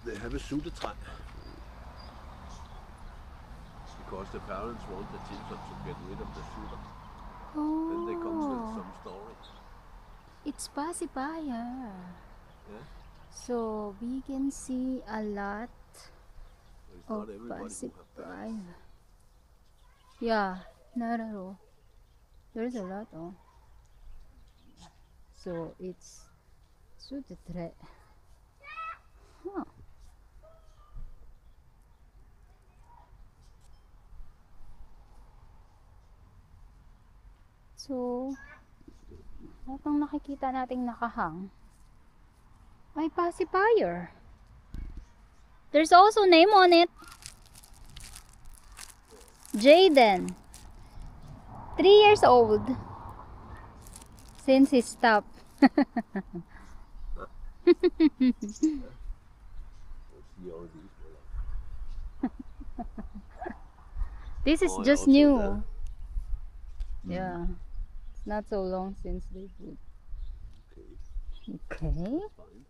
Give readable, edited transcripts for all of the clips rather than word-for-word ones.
They have a pseudotræ. Because the parents want the children to get rid of the pseudo. Then they come with Oh, some stories. it's pacifier. Yeah? So we can see a lot But it's of not everybody who have parents. pacifier. Yeah, not at all. There's a lot, oh. So it's suditre. Huh. So, lahat ng nakikita nating nakahang ay pacifier. There's also name on it. Jaden. 3 years old. Since he stopped. You'll see all these. This is Oh, just also new. there. Yeah. It's not so long since they put. Okay, Okay. fine.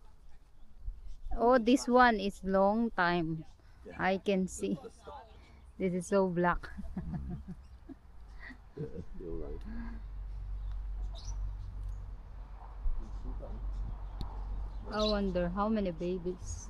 Oh, this one is long time. Yeah. I can see. This is so black. Yeah, you're right. I wonder how many babies.